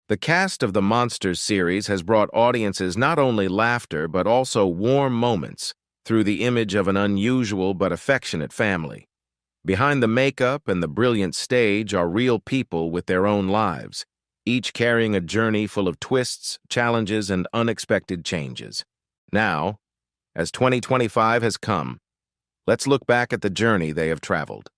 The cast of the Munsters series has brought audiences not only laughter but also warm moments through the image of an unusual but affectionate family. Behind the makeup and the brilliant stage are real people with their own lives, each carrying a journey full of twists, challenges, and unexpected changes. Now, as 2025 has come, let's look back at the journey they have traveled.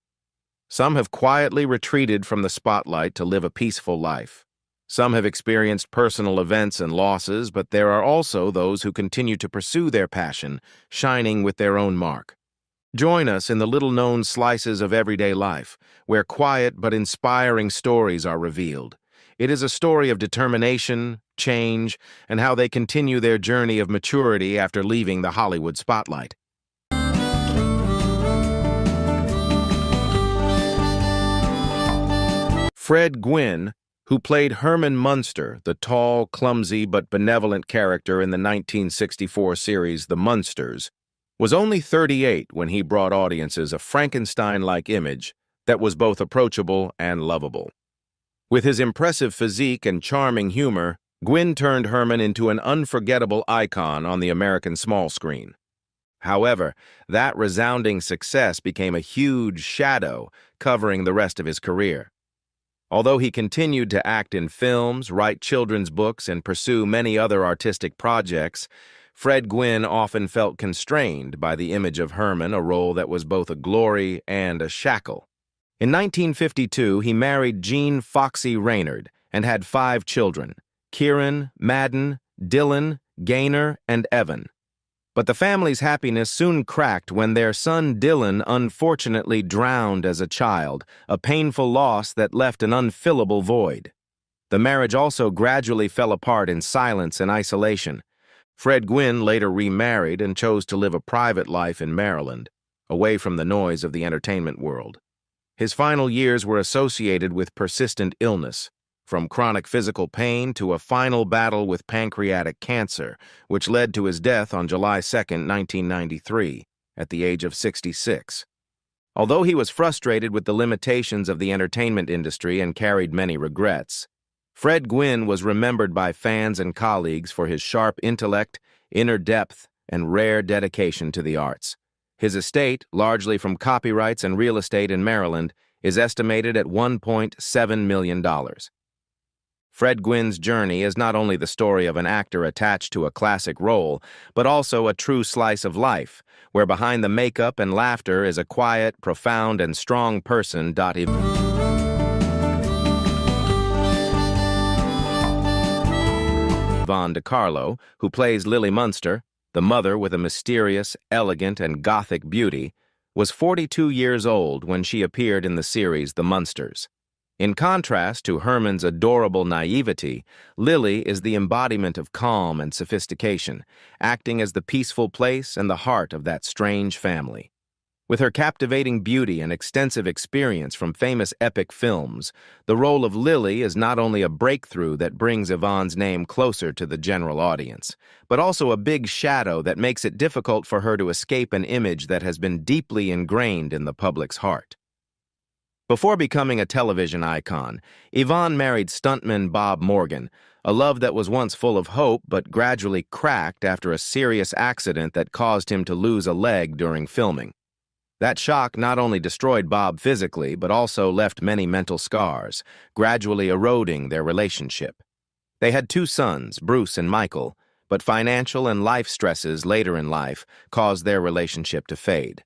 Some have quietly retreated from the spotlight to live a peaceful life. Some have experienced personal events and losses, but there are also those who continue to pursue their passion, shining with their own mark. Join us in the little-known slices of everyday life, where quiet but inspiring stories are revealed. It is a story of determination, change, and how they continue their journey of maturity after leaving the Hollywood spotlight. Fred Gwynne, who played Herman Munster, the tall, clumsy, but benevolent character in the 1964 series The Munsters, was only 38 when he brought audiences a Frankenstein-like image that was both approachable and lovable. With his impressive physique and charming humor, Gwyn turned Herman into an unforgettable icon on the American small screen. However, that resounding success became a huge shadow covering the rest of his career. Although he continued to act in films, write children's books, and pursue many other artistic projects, Fred Gwynne often felt constrained by the image of Herman, a role that was both a glory and a shackle. In 1952, he married Jean Foxy Reynard and had 5 children: Kieran, Madden, Dylan, Gaynor, and Evan. But the family's happiness soon cracked when their son Dylan unfortunately drowned as a child, a painful loss that left an unfillable void. The marriage also gradually fell apart in silence and isolation. Fred Gwynne later remarried and chose to live a private life in Maryland, away from the noise of the entertainment world. His final years were associated with persistent illness, from chronic physical pain to a final battle with pancreatic cancer, which led to his death on July 2, 1993, at the age of 66. Although he was frustrated with the limitations of the entertainment industry and carried many regrets, Fred Gwynne was remembered by fans and colleagues for his sharp intellect, inner depth, and rare dedication to the arts. His estate, largely from copyrights and real estate in Maryland, is estimated at $1.7 million. Fred Gwynne's journey is not only the story of an actor attached to a classic role, but also a true slice of life, where behind the makeup and laughter is a quiet, profound, and strong person. Yvonne De Carlo, who plays Lily Munster, the mother with a mysterious, elegant, and gothic beauty, was 42 years old when she appeared in the series The Munsters. In contrast to Herman's adorable naivety, Lily is the embodiment of calm and sophistication, acting as the peaceful place and the heart of that strange family. With her captivating beauty and extensive experience from famous epic films, the role of Lily is not only a breakthrough that brings Yvonne's name closer to the general audience, but also a big shadow that makes it difficult for her to escape an image that has been deeply ingrained in the public's heart. Before becoming a television icon, Yvonne married stuntman Bob Morgan, a love that was once full of hope but gradually cracked after a serious accident that caused him to lose a leg during filming. That shock not only destroyed Bob physically, but also left many mental scars, gradually eroding their relationship. They had 2 sons, Bruce and Michael, but financial and life stresses later in life caused their relationship to fade.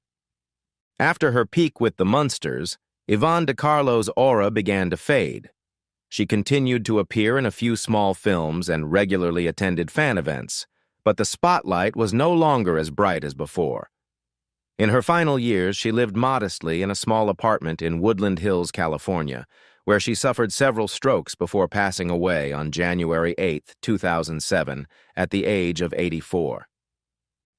After her peak with the Munsters, Yvonne De Carlo's aura began to fade. She continued to appear in a few small films and regularly attended fan events, but the spotlight was no longer as bright as before. In her final years, she lived modestly in a small apartment in Woodland Hills, California, where she suffered several strokes before passing away on January 8, 2007, at the age of 84.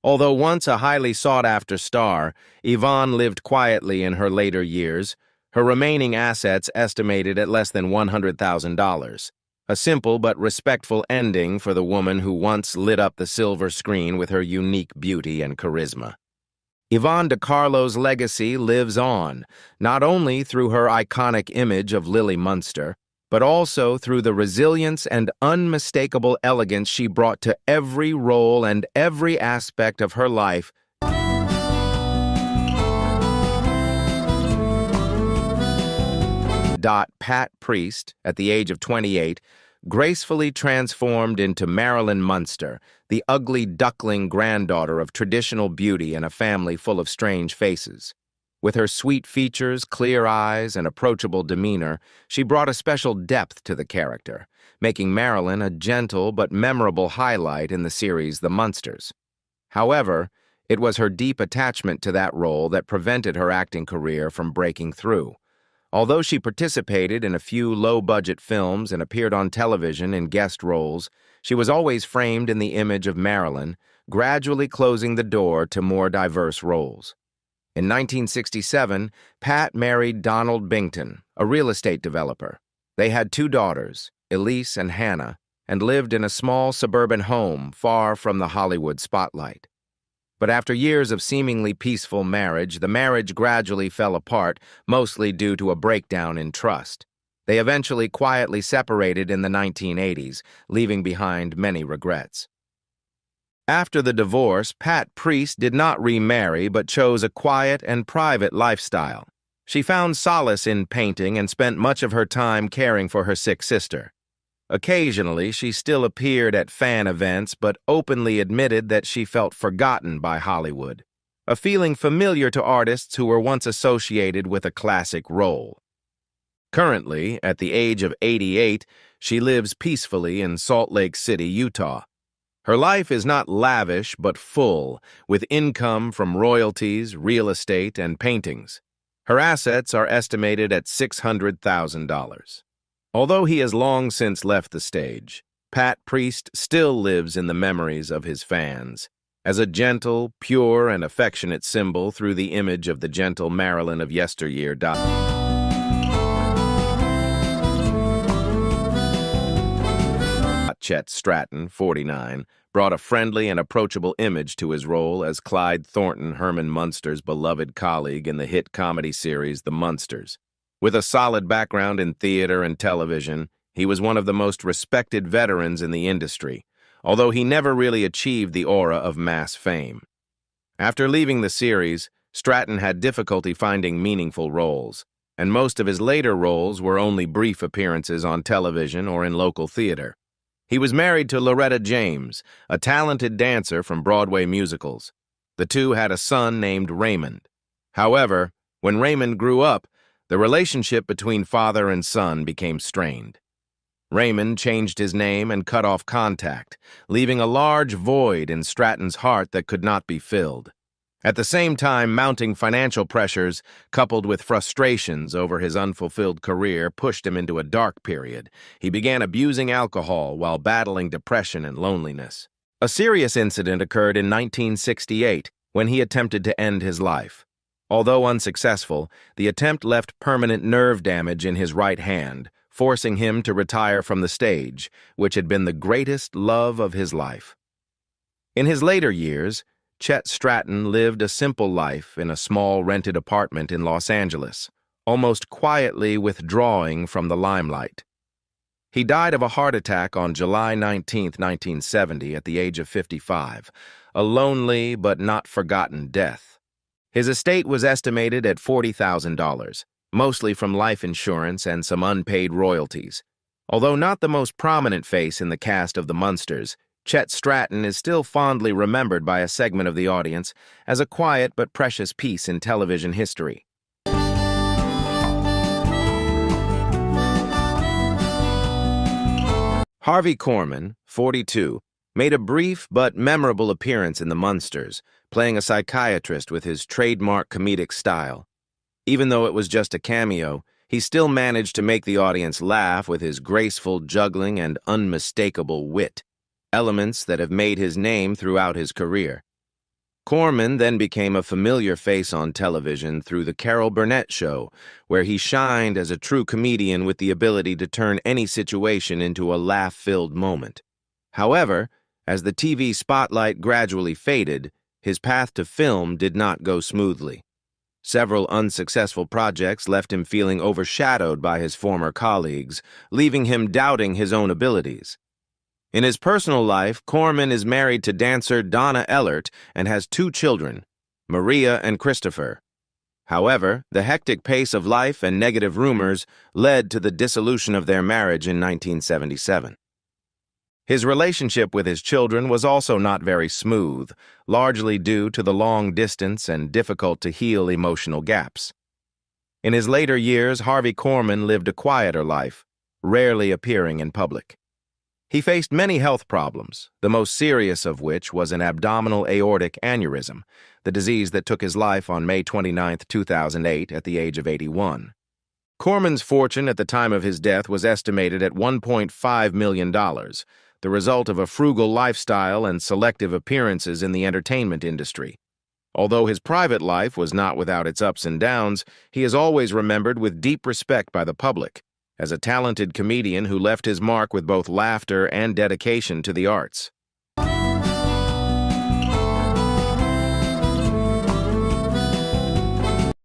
Although once a highly sought-after star, Yvonne lived quietly in her later years, her remaining assets estimated at less than $100,000. A simple but respectful ending for the woman who once lit up the silver screen with her unique beauty and charisma. Yvonne De Carlo's legacy lives on, not only through her iconic image of Lily Munster, but also through the resilience and unmistakable elegance she brought to every role and every aspect of her life. Pat Priest, at the age of 28, gracefully transformed into Marlon Munster, the ugly duckling granddaughter of traditional beauty in a family full of strange faces. With her sweet features, clear eyes, and approachable demeanor, she brought a special depth to the character, making Marlon a gentle but memorable highlight in the series The Munsters. However, it was her deep attachment to that role that prevented her acting career from breaking through. Although she participated in a few low-budget films and appeared on television in guest roles, she was always framed in the image of Marlon, gradually closing the door to more diverse roles. In 1967, Pat married Donald Bington, a real estate developer. They had 2 daughters, Elise and Hannah, and lived in a small suburban home far from the Hollywood spotlight. But after years of seemingly peaceful marriage, the marriage gradually fell apart, mostly due to a breakdown in trust. They eventually quietly separated in the 1980s, leaving behind many regrets. After the divorce, Pat Priest did not remarry but chose a quiet and private lifestyle. She found solace in painting and spent much of her time caring for her sick sister. Occasionally, she still appeared at fan events but openly admitted that she felt forgotten by Hollywood, a feeling familiar to artists who were once associated with a classic role. Currently, at the age of 88, she lives peacefully in Salt Lake City, Utah. Her life is not lavish but full, with income from royalties, real estate, and paintings. Her assets are estimated at $600,000. Although he has long since left the stage, Pat Priest still lives in the memories of his fans, as a gentle, pure, and affectionate symbol through the image of the gentle Marlon of yesteryear. Cadet Stratton, 49, brought a friendly and approachable image to his role as Clyde Thornton, Herman Munster's beloved colleague in the hit comedy series The Munsters. With a solid background in theater and television, he was one of the most respected veterans in the industry, although he never really achieved the aura of mass fame. After leaving the series, Stratton had difficulty finding meaningful roles, and most of his later roles were only brief appearances on television or in local theater. He was married to Loretta James, a talented dancer from Broadway musicals. The two had a son named Raymond. However, when Raymond grew up, the relationship between father and son became strained. Raymond changed his name and cut off contact, leaving a large void in Stratton's heart that could not be filled. At the same time, mounting financial pressures, coupled with frustrations over his unfulfilled career, pushed him into a dark period. He began abusing alcohol while battling depression and loneliness. A serious incident occurred in 1968 when he attempted to end his life. Although unsuccessful, the attempt left permanent nerve damage in his right hand, forcing him to retire from the stage, which had been the greatest love of his life. In his later years, Cadet Stratton lived a simple life in a small rented apartment in Los Angeles, almost quietly withdrawing from the limelight. He died of a heart attack on July 19, 1970, at the age of 55, a lonely but not forgotten death. His estate was estimated at $40,000, mostly from life insurance and some unpaid royalties. Although not the most prominent face in the cast of The Munsters, Cadet Stratton is still fondly remembered by a segment of the audience as a quiet but precious piece in television history. Harvey Corman, 42, made a brief but memorable appearance in The Munsters, playing a psychiatrist with his trademark comedic style. Even though it was just a cameo, he still managed to make the audience laugh with his graceful juggling and unmistakable wit, elements that have made his name throughout his career. Corman then became a familiar face on television through The Carol Burnett Show, where he shined as a true comedian with the ability to turn any situation into a laugh-filled moment. However, as the TV spotlight gradually faded, his path to film did not go smoothly. Several unsuccessful projects left him feeling overshadowed by his former colleagues, leaving him doubting his own abilities. In his personal life, Corman is married to dancer Donna Ellert and has 2 children, Maria and Christopher. However, the hectic pace of life and negative rumors led to the dissolution of their marriage in 1977. His relationship with his children was also not very smooth, largely due to the long distance and difficult-to-heal emotional gaps. In his later years, Harvey Corman lived a quieter life, rarely appearing in public. He faced many health problems, the most serious of which was an abdominal aortic aneurysm, the disease that took his life on May 29, 2008, at the age of 81. Corman's fortune at the time of his death was estimated at $1.5 million, the result of a frugal lifestyle and selective appearances in the entertainment industry. Although his private life was not without its ups and downs, he is always remembered with deep respect by the public, as a talented comedian who left his mark with both laughter and dedication to the arts.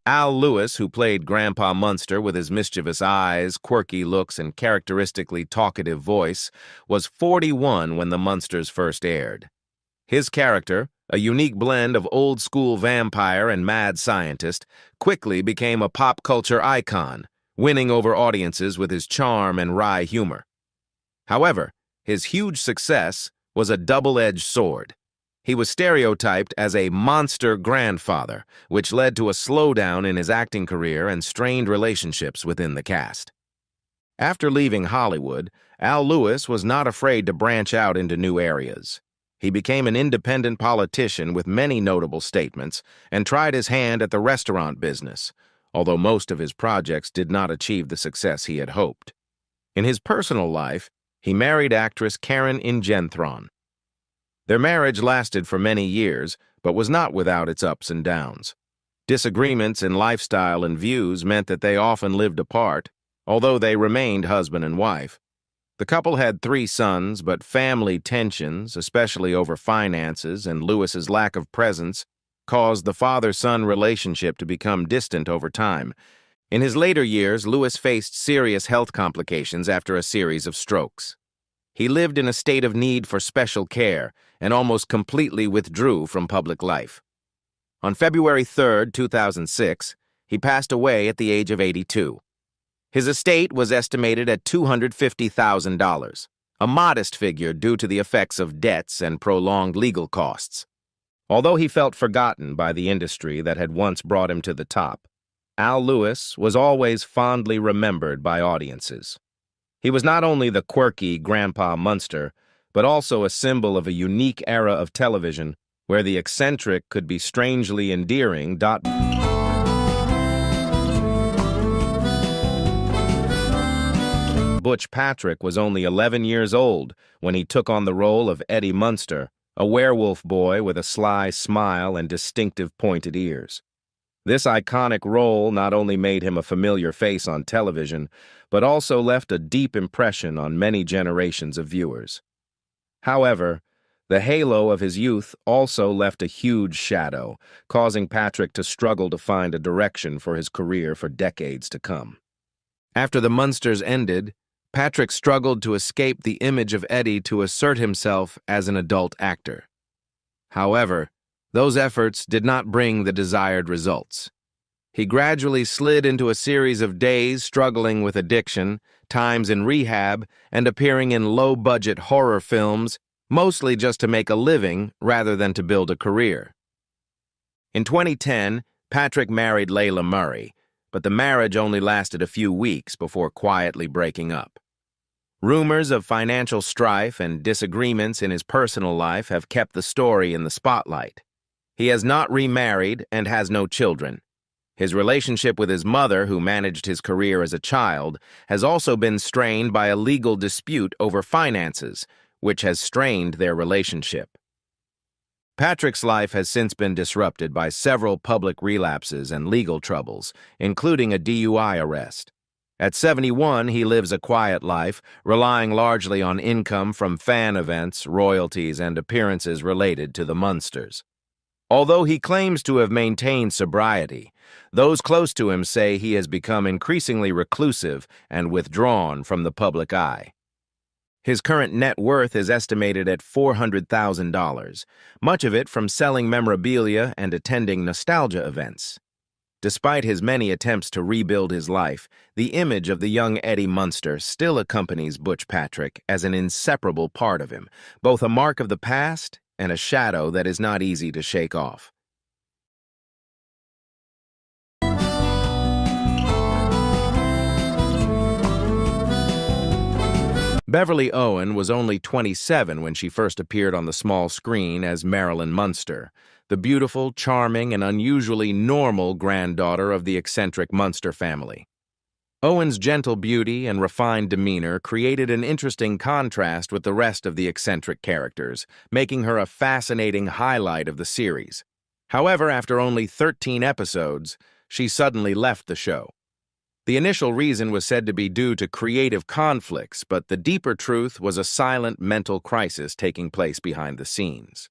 Al Lewis, who played Grandpa Munster with his mischievous eyes, quirky looks, and characteristically talkative voice, was 41 when The Munsters first aired. His character, a unique blend of old-school vampire and mad scientist, quickly became a pop culture icon, winning over audiences with his charm and wry humor. However, his huge success was a double-edged sword. He was stereotyped as a monster grandfather, which led to a slowdown in his acting career and strained relationships within the cast. After leaving Hollywood, Al Lewis was not afraid to branch out into new areas. He became an independent politician with many notable statements and tried his hand at the restaurant business, although most of his projects did not achieve the success he had hoped. In his personal life, he married actress Karen Ingenthron. Their marriage lasted for many years, but was not without its ups and downs. Disagreements in lifestyle and views meant that they often lived apart, although they remained husband and wife. The couple had 3 sons, but family tensions, especially over finances and Lewis's lack of presence, caused the father-son relationship to become distant over time. In his later years, Lewis faced serious health complications after a series of strokes. He lived in a state of need for special care and almost completely withdrew from public life. On February 3, 2006, he passed away at the age of 82. His estate was estimated at $250,000, a modest figure due to the effects of debts and prolonged legal costs. Although he felt forgotten by the industry that had once brought him to the top, Al Lewis was always fondly remembered by audiences. He was not only the quirky Grandpa Munster, but also a symbol of a unique era of television where the eccentric could be strangely endearing. Butch Patrick was only 11 years old when he took on the role of Eddie Munster, a werewolf boy with a sly smile and distinctive pointed ears. This iconic role not only made him a familiar face on television, but also left a deep impression on many generations of viewers. However, the halo of his youth also left a huge shadow, causing Patrick to struggle to find a direction for his career for decades to come. After The Munsters ended, Patrick struggled to escape the image of Eddie to assert himself as an adult actor. However, those efforts did not bring the desired results. He gradually slid into a series of days struggling with addiction, times in rehab, and appearing in low-budget horror films, mostly just to make a living rather than to build a career. In 2010, Patrick married Layla Murray, but the marriage only lasted a few weeks before quietly breaking up. Rumors of financial strife and disagreements in his personal life have kept the story in the spotlight. He has not remarried and has no children. His relationship with his mother, who managed his career as a child, has also been strained by a legal dispute over finances, which has strained their relationship. Patrick's life has since been disrupted by several public relapses and legal troubles, including a DUI arrest. At 71, he lives a quiet life, relying largely on income from fan events, royalties, and appearances related to the Munsters. Although he claims to have maintained sobriety, Those close to him say he has become increasingly reclusive and withdrawn from the public eye. His current net worth is estimated at $400,000, much of it from selling memorabilia and attending nostalgia events. Despite his many attempts to rebuild his life, the image of the young Eddie Munster still accompanies Butch Patrick as an inseparable part of him, both a mark of the past and a shadow that is not easy to shake off. Beverly Owen was only 27 when she first appeared on the small screen as Marlon Munster, the beautiful, charming, and unusually normal granddaughter of the eccentric Munster family. Owen's gentle beauty and refined demeanor created an interesting contrast with the rest of the eccentric characters, making her a fascinating highlight of the series. However, after only 13 episodes, she suddenly left the show. The initial reason was said to be due to creative conflicts, but the deeper truth was a silent mental crisis taking place behind the scenes.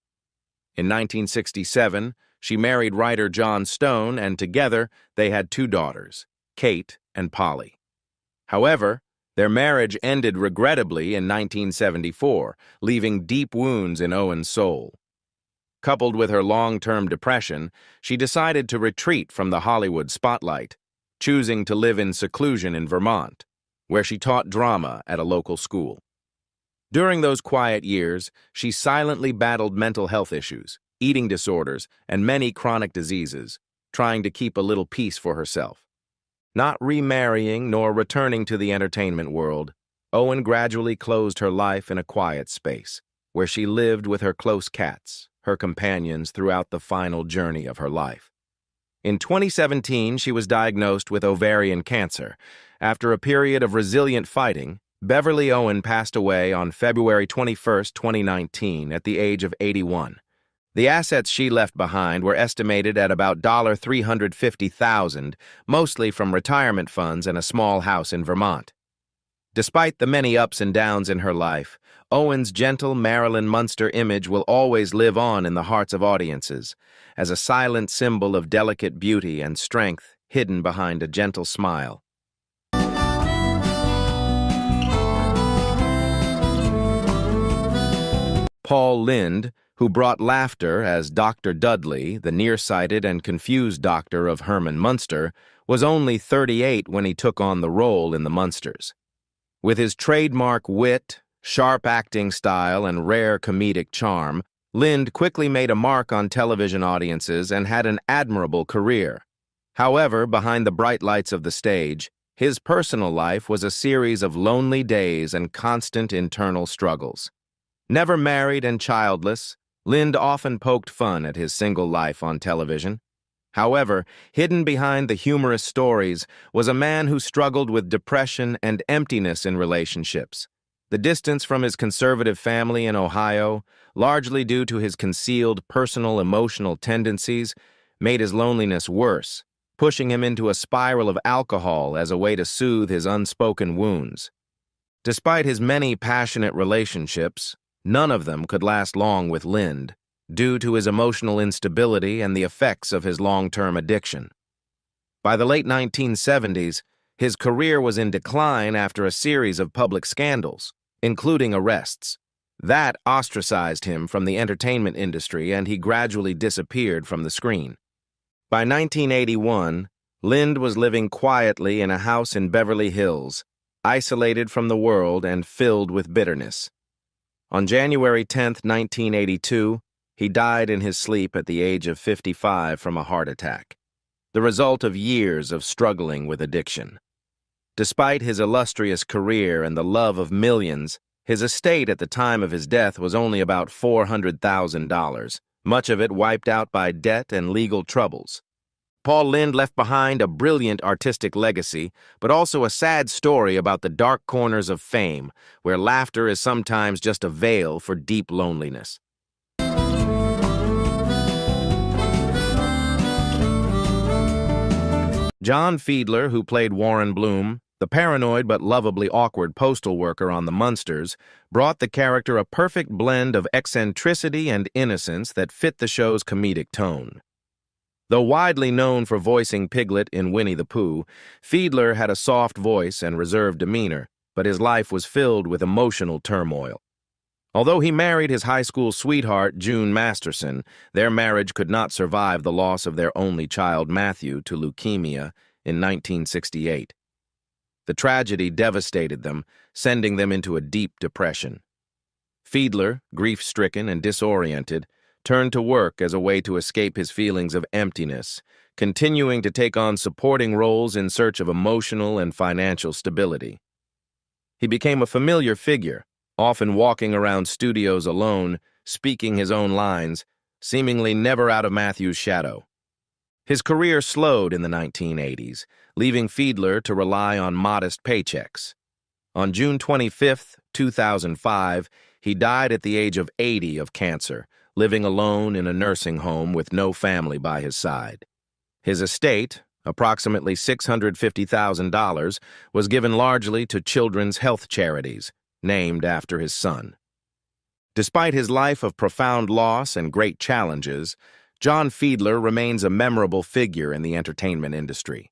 In 1967, she married writer John Stone, and together they had 2 daughters, Kate and Polly. However, their marriage ended regrettably in 1974, leaving deep wounds in Owen's soul. Coupled with her long-term depression, she decided to retreat from the Hollywood spotlight, choosing to live in seclusion in Vermont, where she taught drama at a local school. During those quiet years, she silently battled mental health issues, eating disorders, and many chronic diseases, trying to keep a little peace for herself. Not remarrying nor returning to the entertainment world, Owen gradually closed her life in a quiet space, where she lived with her close cats, her companions throughout the final journey of her life. In 2017, she was diagnosed with ovarian cancer. After a period of resilient fighting, Beverly Owen passed away on February 21, 2019, at the age of 81. The assets she left behind were estimated at about $350,000, mostly from retirement funds and a small house in Vermont. Despite the many ups and downs in her life, Owen's gentle Marlon Munster image will always live on in the hearts of audiences, as a silent symbol of delicate beauty and strength hidden behind a gentle smile. Paul Lynde, who brought laughter as Dr. Dudley, the nearsighted and confused doctor of Herman Munster, was only 38 when he took on the role in The Munsters. With his trademark wit, sharp acting style, and rare comedic charm, Lynde quickly made a mark on television audiences and had an admirable career. However, behind the bright lights of the stage, his personal life was a series of lonely days and constant internal struggles. Never married and childless, Lynde often poked fun at his single life on television. However, hidden behind the humorous stories was a man who struggled with depression and emptiness in relationships. The distance from his conservative family in Ohio, largely due to his concealed personal emotional tendencies, made his loneliness worse, pushing him into a spiral of alcohol as a way to soothe his unspoken wounds. Despite his many passionate relationships, none of them could last long with Lynde, due to his emotional instability and the effects of his long-term addiction. By the late 1970s, his career was in decline after a series of public scandals, including arrests. That ostracized him from the entertainment industry, and he gradually disappeared from the screen. By 1981, Lynde was living quietly in a house in Beverly Hills, isolated from the world and filled with bitterness. On January 10, 1982, he died in his sleep at the age of 55 from a heart attack, the result of years of struggling with addiction. Despite his illustrious career and the love of millions, his estate at the time of his death was only about $400,000, much of it wiped out by debt and legal troubles. Paul Lynde left behind a brilliant artistic legacy, but also a sad story about the dark corners of fame, where laughter is sometimes just a veil for deep loneliness. John Feedler, who played Warren Bloom, the paranoid but lovably awkward postal worker on The Munsters, brought the character a perfect blend of eccentricity and innocence that fit the show's comedic tone. Though widely known for voicing Piglet in Winnie the Pooh, Feedler had a soft voice and reserved demeanor, but his life was filled with emotional turmoil. Although he married his high school sweetheart, June Masterson, their marriage could not survive the loss of their only child, Matthew, to leukemia in 1968. The tragedy devastated them, sending them into a deep depression. Feedler, grief-stricken and disoriented, turned to work as a way to escape his feelings of emptiness, continuing to take on supporting roles in search of emotional and financial stability. He became a familiar figure, often walking around studios alone, speaking his own lines, seemingly never out of Matthew's shadow. His career slowed in the 1980s, leaving Feedler to rely on modest paychecks. On June 25, 2005, he died at the age of 80 of cancer, living alone in a nursing home with no family by his side. His estate, approximately $650,000, was given largely to children's health charities, named after his son. Despite his life of profound loss and great challenges, John Feedler remains a memorable figure in the entertainment industry.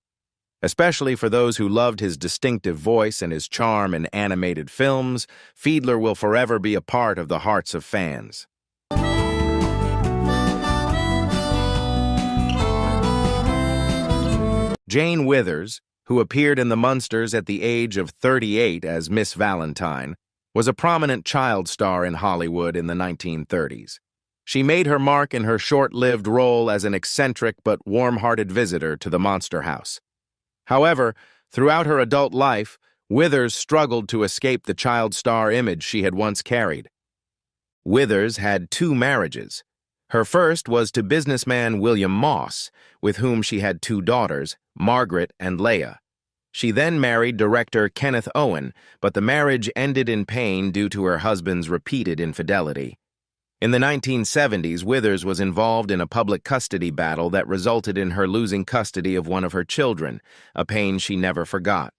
Especially for those who loved his distinctive voice and his charm in animated films, Feedler will forever be a part of the hearts of fans. Jane Withers, who appeared in The Munsters at the age of 38 as Miss Valentine, was a prominent child star in Hollywood in the 1930s. She made her mark in her short-lived role as an eccentric but warm-hearted visitor to the Monster House. However, throughout her adult life, Withers struggled to escape the child star image she had once carried. Withers had 2 marriages. Her first was to businessman William Moss, with whom she had 2 daughters, Margaret and Leah. She then married director Kenneth Owen, but the marriage ended in pain due to her husband's repeated infidelity. In the 1970s, Withers was involved in a public custody battle that resulted in her losing custody of one of her children, a pain she never forgot.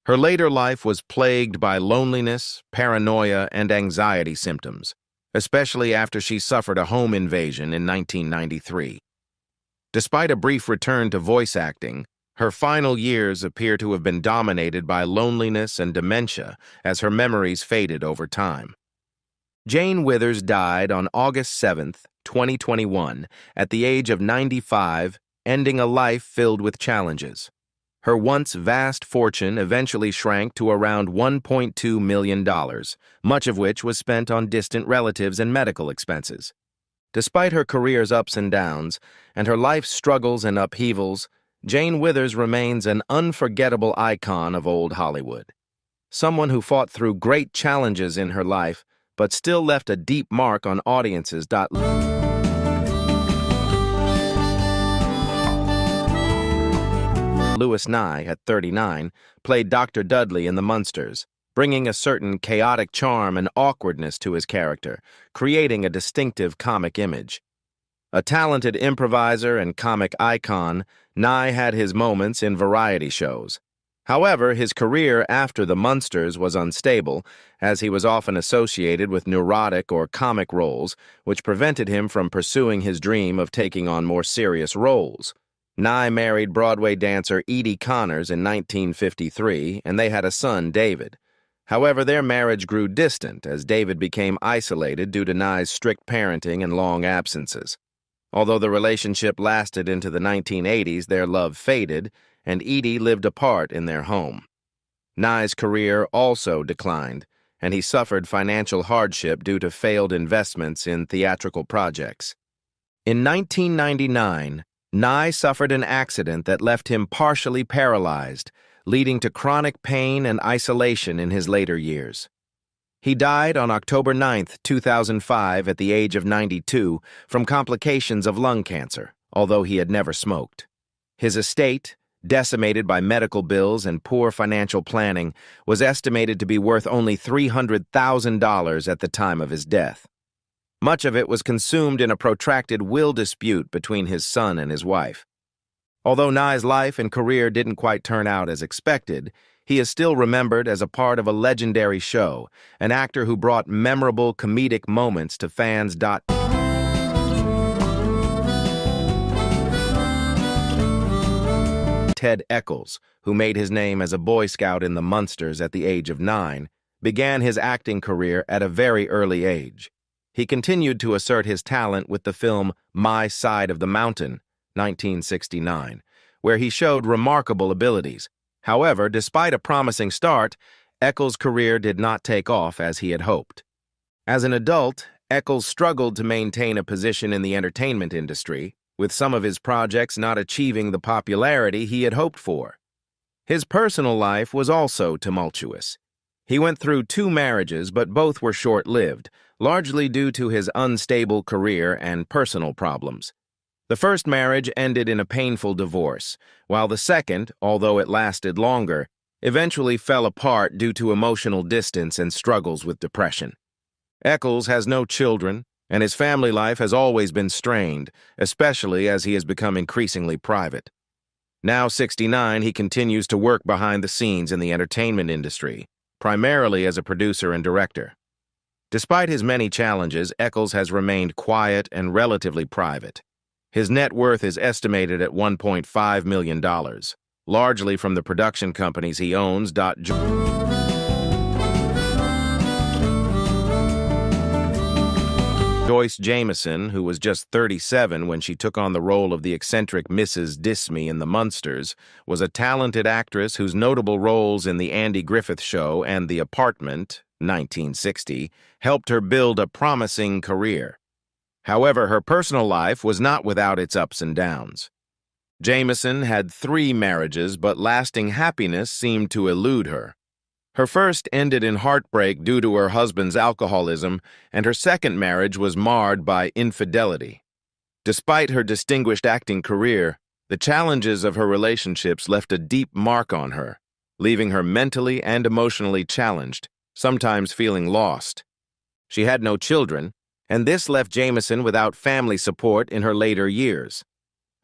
Her later life was plagued by loneliness, paranoia, and anxiety symptoms, especially after she suffered a home invasion in 1993. Despite a brief return to voice acting, her final years appear to have been dominated by loneliness and dementia as her memories faded over time. Jane Withers died on August 7, 2021, at the age of 95, ending a life filled with challenges. Her once vast fortune eventually shrank to around $1.2 million, much of which was spent on distant relatives and medical expenses. Despite her career's ups and downs, and her life's struggles and upheavals, Jane Withers remains an unforgettable icon of old Hollywood. Someone who fought through great challenges in her life, but still left a deep mark on audiences. Louis Nye, at 39, played Dr. Dudley in The Munsters, bringing a certain chaotic charm and awkwardness to his character, creating a distinctive comic image. A talented improviser and comic icon, Nye had his moments in variety shows. However, his career after The Munsters was unstable, as he was often associated with neurotic or comic roles, which prevented him from pursuing his dream of taking on more serious roles. Nye married Broadway dancer Edie Connors in 1953, and they had a son, David. However, their marriage grew distant as David became isolated due to Nye's strict parenting and long absences. Although the relationship lasted into the 1980s, their love faded, and Edie lived apart in their home. Nye's career also declined, and he suffered financial hardship due to failed investments in theatrical projects. In 1999, Nye suffered an accident that left him partially paralyzed, leading to chronic pain and isolation in his later years. He died on October 9, 2005, at the age of 92 from complications of lung cancer, although he had never smoked. His estate, decimated by medical bills and poor financial planning, was estimated to be worth only $300,000 at the time of his death. Much of it was consumed in a protracted will dispute between his son and his wife. Although Nye's life and career didn't quite turn out as expected, he is still remembered as a part of a legendary show, an actor who brought memorable comedic moments to fans. Ted Eckles, who made his name as a Boy Scout in the Munsters at the age of 9, began his acting career at a very early age. He continued to assert his talent with the film My Side of the Mountain, 1969, where he showed remarkable abilities. However, despite a promising start, Eckles' career did not take off as he had hoped. As an adult, Eckles struggled to maintain a position in the entertainment industry, with some of his projects not achieving the popularity he had hoped for. His personal life was also tumultuous. He went through 2 marriages, but both were short-lived, largely due to his unstable career and personal problems. The first marriage ended in a painful divorce, while the second, although it lasted longer, eventually fell apart due to emotional distance and struggles with depression. Eckles has no children, and his family life has always been strained, especially as he has become increasingly private. Now 69, he continues to work behind the scenes in the entertainment industry, primarily as a producer and director. Despite his many challenges, Eckles has remained quiet and relatively private. His net worth is estimated at $1.5 million, largely from the production companies he owns. Joyce Jameson, who was just 37 when she took on the role of the eccentric Mrs. Dismy in The Munsters, was a talented actress whose notable roles in The Andy Griffith Show and The Apartment, 1960, helped her build a promising career. However, her personal life was not without its ups and downs. Jameson had 3 marriages, but lasting happiness seemed to elude her. Her first ended in heartbreak due to her husband's alcoholism, and her second marriage was marred by infidelity. Despite her distinguished acting career, the challenges of her relationships left a deep mark on her, leaving her mentally and emotionally challenged, sometimes feeling lost. She had no children, and this left Jameson without family support in her later years.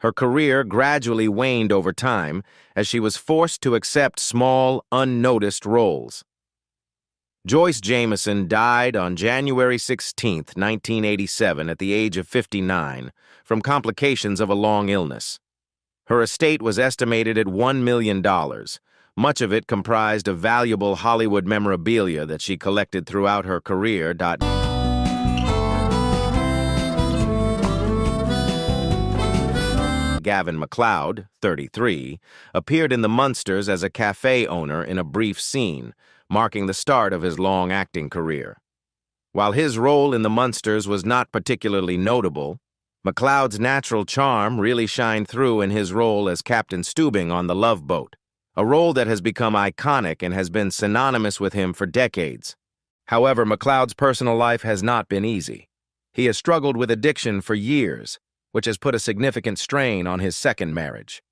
Her career gradually waned over time as she was forced to accept small, unnoticed roles. Joyce Jameson died on January 16, 1987, at the age of 59, from complications of a long illness. Her estate was estimated at $1 million, much of it comprised of valuable Hollywood memorabilia that she collected throughout her career. Gavin Mloud, 33, appeared in The Munsters as a cafe owner in a brief scene, marking the start of his long acting career. While his role in The Munsters was not particularly notable, Mloud's natural charm really shined through in his role as Captain Steubing on The Love Boat, a role that has become iconic and has been synonymous with him for decades. However, Mloud's personal life has not been easy. He has struggled with addiction for years, which has put a significant strain on his second marriage.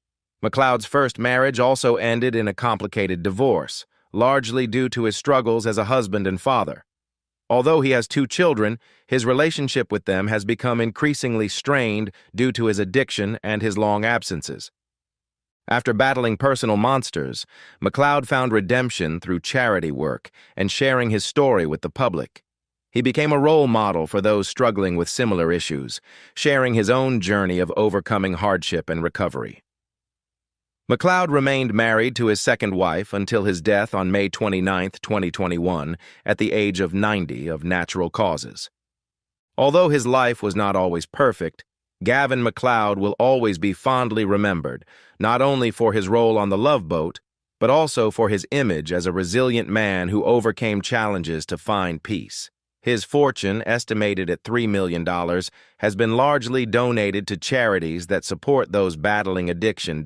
Mloud's first marriage also ended in a complicated divorce, largely due to his struggles as a husband and father. Although he has 2 children, his relationship with them has become increasingly strained due to his addiction and his long absences. After battling personal monsters, Mloud found redemption through charity work and sharing his story with the public. He became a role model for those struggling with similar issues, sharing his own journey of overcoming hardship and recovery. Mloud remained married to his second wife until his death on May 29, 2021, at the age of 90 of natural causes. Although his life was not always perfect, Gavin Mloud will always be fondly remembered, not only for his role on The Love Boat, but also for his image as a resilient man who overcame challenges to find peace. His fortune, estimated at $3 million, has been largely donated to charities that support those battling addiction.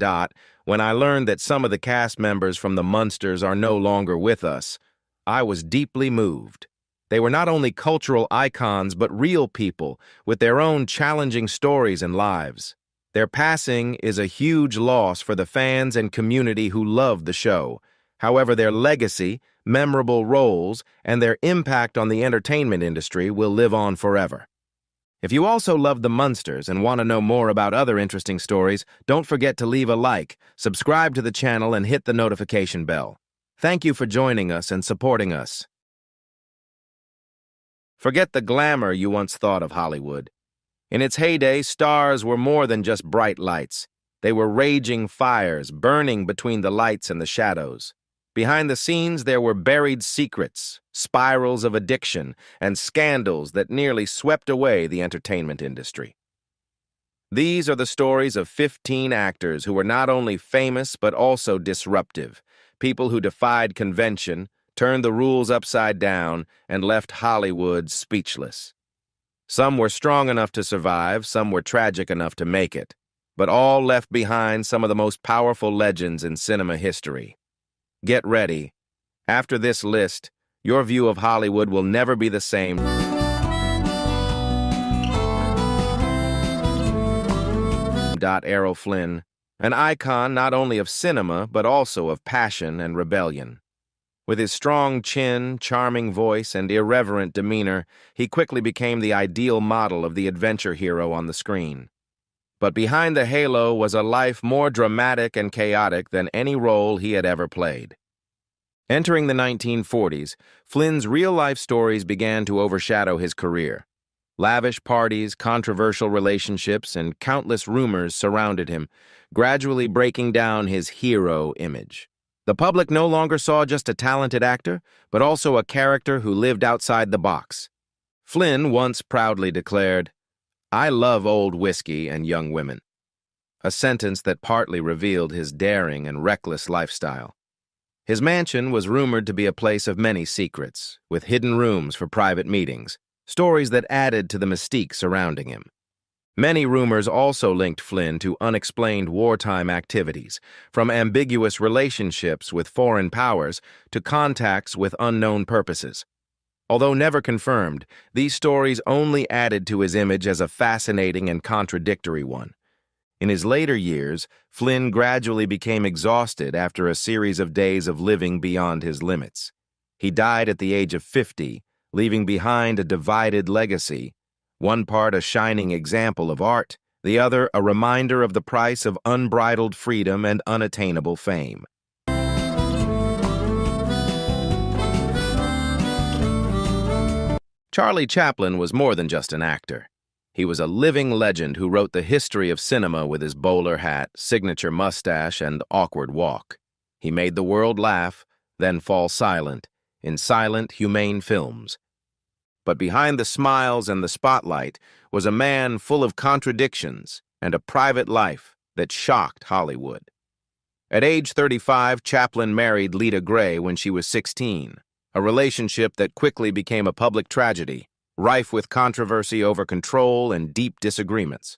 When I learned that some of the cast members from The Munsters are no longer with us, I was deeply moved. They were not only cultural icons, but real people with their own challenging stories and lives. Their passing is a huge loss for the fans and community who love the show. However, their legacy, memorable roles, and their impact on the entertainment industry will live on forever. If you also love The Munsters and want to know more about other interesting stories, don't forget to leave a like, subscribe to the channel, and hit the notification bell. Thank you for joining us and supporting us. Forget the glamour you once thought of Hollywood. In its heyday, stars were more than just bright lights. They were raging fires, burning between the lights and the shadows. Behind the scenes, there were buried secrets, spirals of addiction, and scandals that nearly swept away the entertainment industry. These are the stories of 15 actors who were not only famous but also disruptive, people who defied convention, turned the rules upside down, and left Hollywood speechless. Some were strong enough to survive, some were tragic enough to make it, but all left behind some of the most powerful legends in cinema history. Get ready. After this list, your view of Hollywood will never be the same. Errol Flynn, an icon not only of cinema but also of passion and rebellion. With his strong chin, charming voice, and irreverent demeanor, he quickly became the ideal model of the adventure hero on the screen. But behind the halo was a life more dramatic and chaotic than any role he had ever played. Entering the 1940s, Flynn's real-life stories began to overshadow his career. Lavish parties, controversial relationships, and countless rumors surrounded him, gradually breaking down his hero image. The public no longer saw just a talented actor, but also a character who lived outside the box. Flynn once proudly declared, "I love old whiskey and young women," a sentence that partly revealed his daring and reckless lifestyle. His mansion was rumored to be a place of many secrets, with hidden rooms for private meetings, stories that added to the mystique surrounding him. Many rumors also linked Flynn to unexplained wartime activities, from ambiguous relationships with foreign powers to contacts with unknown purposes. Although never confirmed, these stories only added to his image as a fascinating and contradictory one. In his later years, Flynn gradually became exhausted after a series of days of living beyond his limits. He died at the age of 50, leaving behind a divided legacy, one part a shining example of art, the other a reminder of the price of unbridled freedom and unattainable fame. Charlie Chaplin was more than just an actor. He was a living legend who wrote the history of cinema with his bowler hat, signature mustache, and awkward walk. He made the world laugh, then fall silent, in silent, humane films. But behind the smiles and the spotlight was a man full of contradictions and a private life that shocked Hollywood. At age 35, Chaplin married Lita Grey when she was 16. A relationship that quickly became a public tragedy, rife with controversy over control and deep disagreements.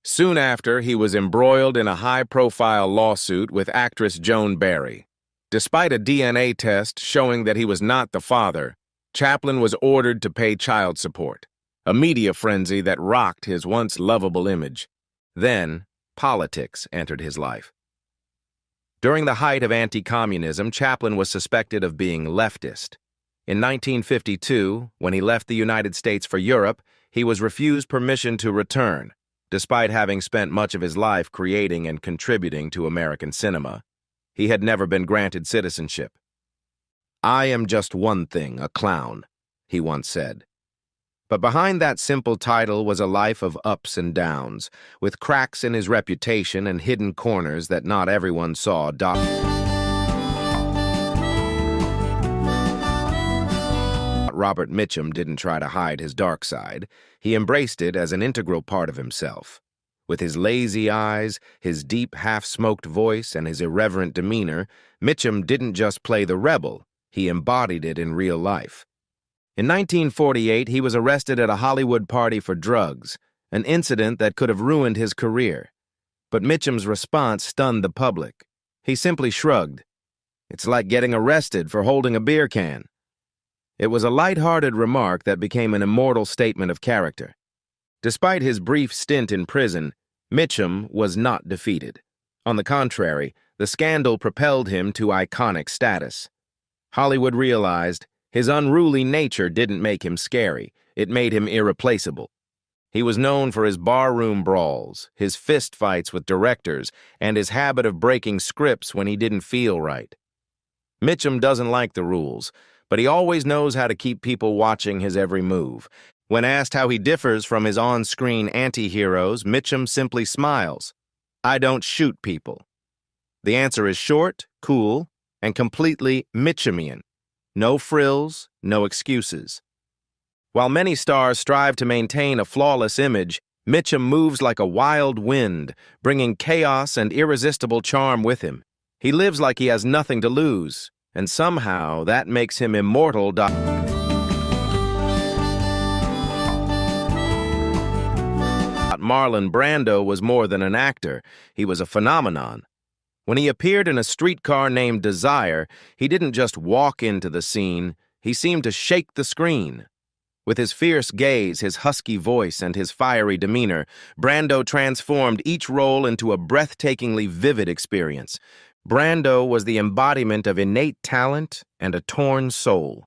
Soon after, he was embroiled in a high-profile lawsuit with actress Joan Barry. Despite a DNA test showing that he was not the father, Chaplin was ordered to pay child support, a media frenzy that rocked his once lovable image. Then, politics entered his life. During the height of anti-communism, Chaplin was suspected of being leftist. In 1952, when he left the United States for Europe, he was refused permission to return, despite having spent much of his life creating and contributing to American cinema. He had never been granted citizenship. "I am just one thing, a clown," he once said. But behind that simple title was a life of ups and downs, with cracks in his reputation and hidden corners that not everyone saw. Robert Mitchum didn't try to hide his dark side. He embraced it as an integral part of himself. With his lazy eyes, his deep, half-smoked voice, and his irreverent demeanor, Mitchum didn't just play the rebel, he embodied it in real life. In 1948, he was arrested at a Hollywood party for drugs, an incident that could have ruined his career. But Mitchum's response stunned the public. He simply shrugged. "It's like getting arrested for holding a beer can." It was a light-hearted remark that became an immortal statement of character. Despite his brief stint in prison, Mitchum was not defeated. On the contrary, the scandal propelled him to iconic status. Hollywood realized his unruly nature didn't make him scary, it made him irreplaceable. He was known for his barroom brawls, his fistfights with directors, and his habit of breaking scripts when he didn't feel right. Mitchum doesn't like the rules, but he always knows how to keep people watching his every move. When asked how he differs from his on-screen anti-heroes, Mitchum simply smiles. I don't shoot people. The answer is short, cool, and completely Mitchumian. No frills, no excuses. While many stars strive to maintain a flawless image, Mitchum moves like a wild wind, bringing chaos and irresistible charm with him. He lives like he has nothing to lose, and somehow that makes him immortal. Marlon Brando was more than an actor. He was a phenomenon. When he appeared in A Streetcar Named Desire, he didn't just walk into the scene, he seemed to shake the screen. With his fierce gaze, his husky voice, and his fiery demeanor, Brando transformed each role into a breathtakingly vivid experience. Brando was the embodiment of innate talent and a torn soul.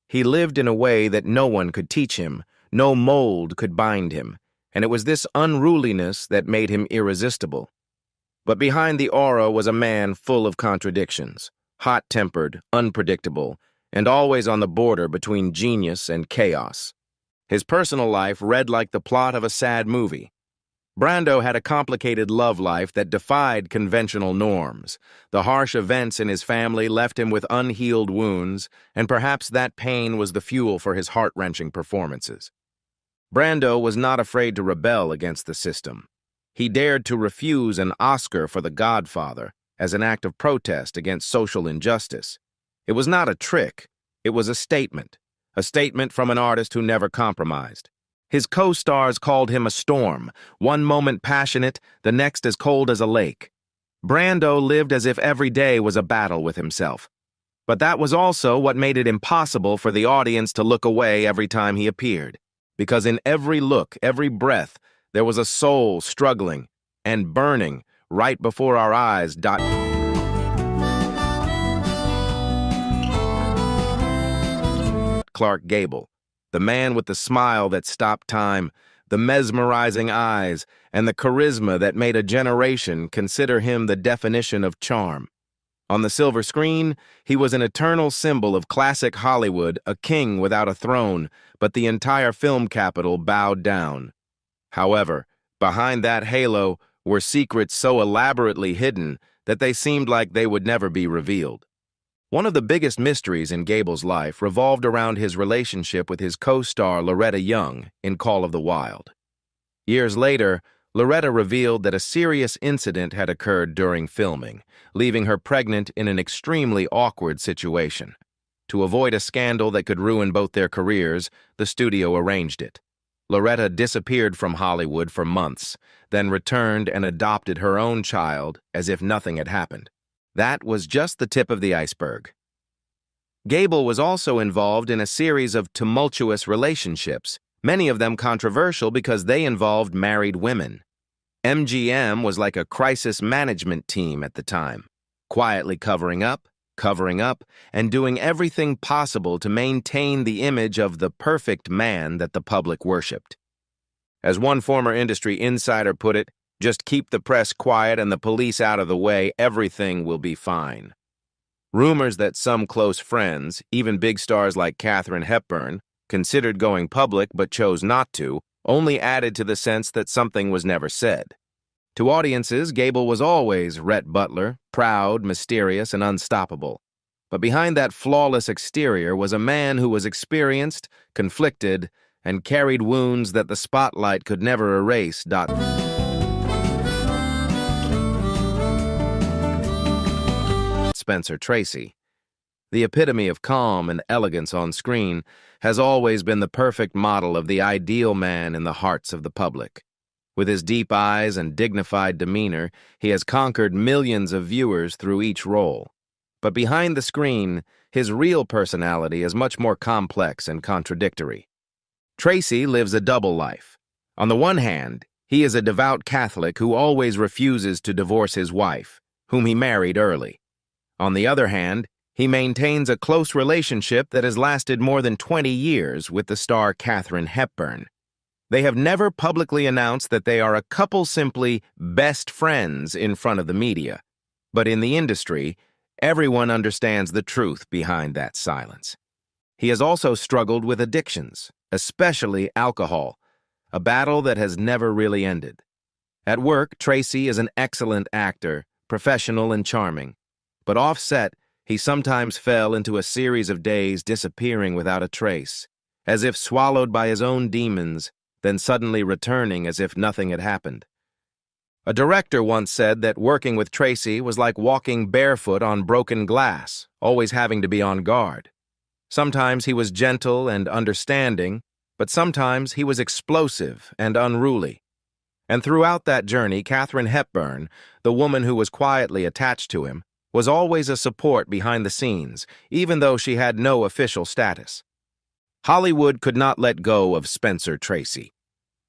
He lived in a way that no one could teach him, no mold could bind him, and it was this unruliness that made him irresistible. But behind the aura was a man full of contradictions, hot-tempered, unpredictable, and always on the border between genius and chaos. His personal life read like the plot of a sad movie. Brando had a complicated love life that defied conventional norms. The harsh events in his family left him with unhealed wounds, and perhaps that pain was the fuel for his heart-wrenching performances. Brando was not afraid to rebel against the system. He dared to refuse an Oscar for The Godfather as an act of protest against social injustice. It was not a trick, it was a statement from an artist who never compromised. His co-stars called him a storm, one moment passionate, the next as cold as a lake. Brando lived as if every day was a battle with himself. But that was also what made it impossible for the audience to look away every time he appeared. Because in every look, every breath, there was a soul struggling and burning right before our eyes. Clark Gable, the man with the smile that stopped time, the mesmerizing eyes, and the charisma that made a generation consider him the definition of charm. On the silver screen, he was an eternal symbol of classic Hollywood, a king without a throne, but the entire film capital bowed down. However, behind that halo were secrets so elaborately hidden that they seemed like they would never be revealed. One of the biggest mysteries in Gable's life revolved around his relationship with his co-star Loretta Young in Call of the Wild. Years later, Loretta revealed that a serious incident had occurred during filming, leaving her pregnant in an extremely awkward situation. To avoid a scandal that could ruin both their careers, the studio arranged it. Loretta disappeared from Hollywood for months, then returned and adopted her own child as if nothing had happened. That was just the tip of the iceberg. Gable was also involved in a series of tumultuous relationships, many of them controversial because they involved married women. MGM was like a crisis management team at the time, quietly covering up, and doing everything possible to maintain the image of the perfect man that the public worshipped. As one former industry insider put it, just keep the press quiet and the police out of the way, everything will be fine. Rumors that some close friends, even big stars like Katharine Hepburn, considered going public but chose not to, only added to the sense that something was never said. To audiences, Gable was always Rhett Butler, proud, mysterious, and unstoppable. But behind that flawless exterior was a man who was experienced, conflicted, and carried wounds that the spotlight could never erase. Spencer Tracy, the epitome of calm and elegance on screen, has always been the perfect model of the ideal man in the hearts of the public. With his deep eyes and dignified demeanor, he has conquered millions of viewers through each role. But behind the screen, his real personality is much more complex and contradictory. Tracy lives a double life. On the one hand, he is a devout Catholic who always refuses to divorce his wife, whom he married early. On the other hand, he maintains a close relationship that has lasted more than 20 years with the star Katharine Hepburn. They have never publicly announced that they are a couple, simply best friends in front of the media. But in the industry, everyone understands the truth behind that silence. He has also struggled with addictions, especially alcohol, a battle that has never really ended. At work, Tracy is an excellent actor, professional and charming. But off set, he sometimes fell into a series of days disappearing without a trace, as if swallowed by his own demons, then suddenly returning as if nothing had happened. A director once said that working with Tracy was like walking barefoot on broken glass, always having to be on guard. Sometimes he was gentle and understanding, but sometimes he was explosive and unruly. And throughout that journey, Katharine Hepburn, the woman who was quietly attached to him, was always a support behind the scenes, even though she had no official status. Hollywood could not let go of Spencer Tracy.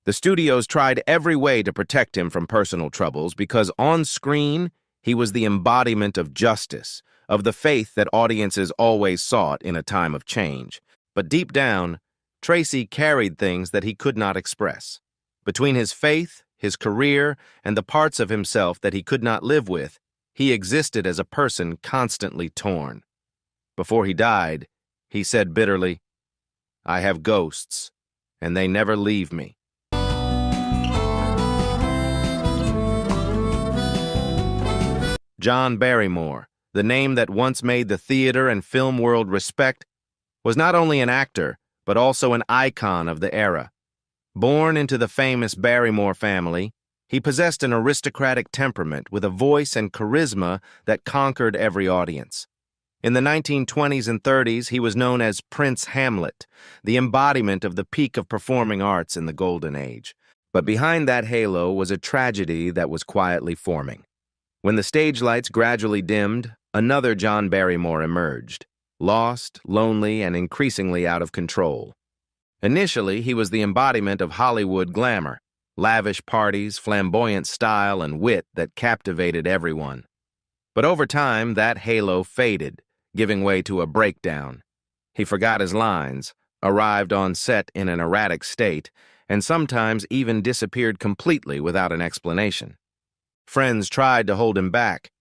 The studios tried every way to protect him from personal troubles because on screen, he was the embodiment of justice, of the faith that audiences always sought in a time of change. But deep down, Tracy carried things that he could not express. Between his faith, his career, and the parts of himself that he could not live with, he existed as a person constantly torn. Before he died, he said bitterly, "I have ghosts, and they never leave me." John Barrymore, the name that once made the theater and film world respect, was not only an actor, but also an icon of the era. Born into the famous Barrymore family, he possessed an aristocratic temperament with a voice and charisma that conquered every audience. In the 1920s and 30s, he was known as Prince Hamlet, the embodiment of the peak of performing arts in the Golden Age. But behind that halo was a tragedy that was quietly forming. When the stage lights gradually dimmed, another John Barrymore emerged, lost, lonely, and increasingly out of control. Initially, he was the embodiment of Hollywood glamour, lavish parties, flamboyant style, and wit that captivated everyone. But over time, that halo faded, giving way to a breakdown. He forgot his lines, arrived on set in an erratic state, and sometimes even disappeared completely without an explanation. Friends tried to hold him back,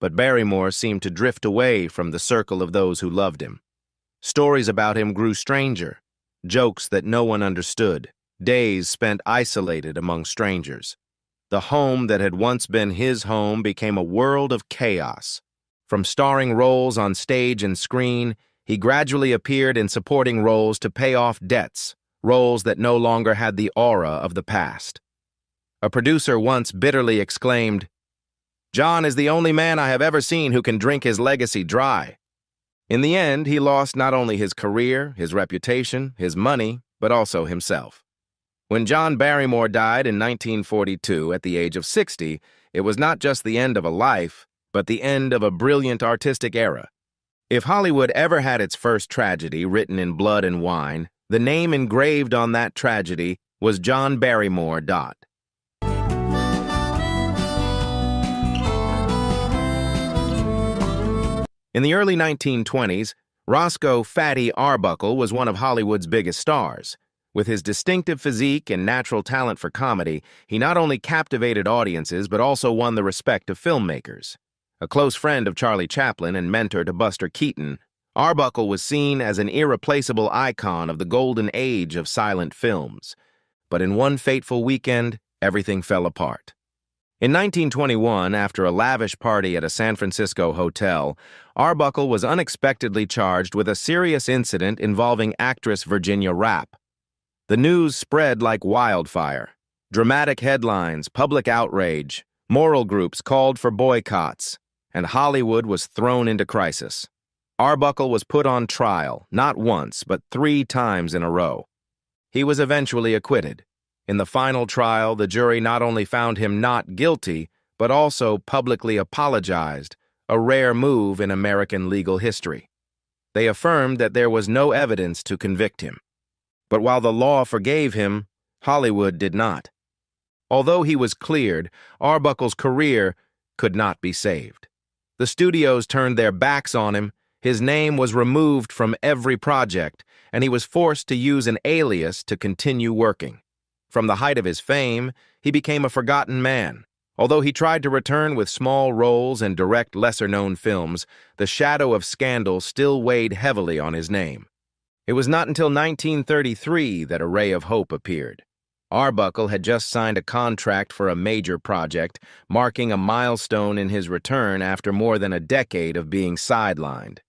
but Barrymore seemed to drift away from the circle of those who loved him. Stories about him grew stranger, jokes that no one understood, days spent isolated among strangers. The home that had once been his home became a world of chaos. From starring roles on stage and screen, he gradually appeared in supporting roles to pay off debts, roles that no longer had the aura of the past. A producer once bitterly exclaimed, "John is the only man I have ever seen who can drink his legacy dry." In the end, he lost not only his career, his reputation, his money, but also himself. When John Barrymore died in 1942 at the age of 60, it was not just the end of a life, but the end of a brilliant artistic era. If Hollywood ever had its first tragedy written in blood and wine, the name engraved on that tragedy was John Barrymore. In the early 1920s, Rosco "Fatty" Arbuckle was one of Hollywood's biggest stars. With his distinctive physique and natural talent for comedy, he not only captivated audiences but also won the respect of filmmakers. A close friend of Charlie Chaplin and mentor to Buster Keaton, Arbuckle was seen as an irreplaceable icon of the golden age of silent films. But in one fateful weekend, everything fell apart. In 1921, after a lavish party at a San Francisco hotel, Arbuckle was unexpectedly charged with a serious incident involving actress Virginia Rappe. The news spread like wildfire. Dramatic headlines, public outrage, moral groups called for boycotts, and Hollywood was thrown into crisis. Arbuckle was put on trial, not once, but 3 times in a row. He was eventually acquitted. In the final trial, the jury not only found him not guilty, but also publicly apologized, a rare move in American legal history. They affirmed that there was no evidence to convict him. But while the law forgave him, Hollywood did not. Although he was cleared, Arbuckle's career could not be saved. The studios turned their backs on him, his name was removed from every project, and he was forced to use an alias to continue working. From the height of his fame, he became a forgotten man. Although he tried to return with small roles and direct lesser-known films, the shadow of scandal still weighed heavily on his name. It was not until 1933 that a ray of hope appeared. Arbuckle had just signed a contract for a major project, marking a milestone in his return after more than a decade of being sidelined.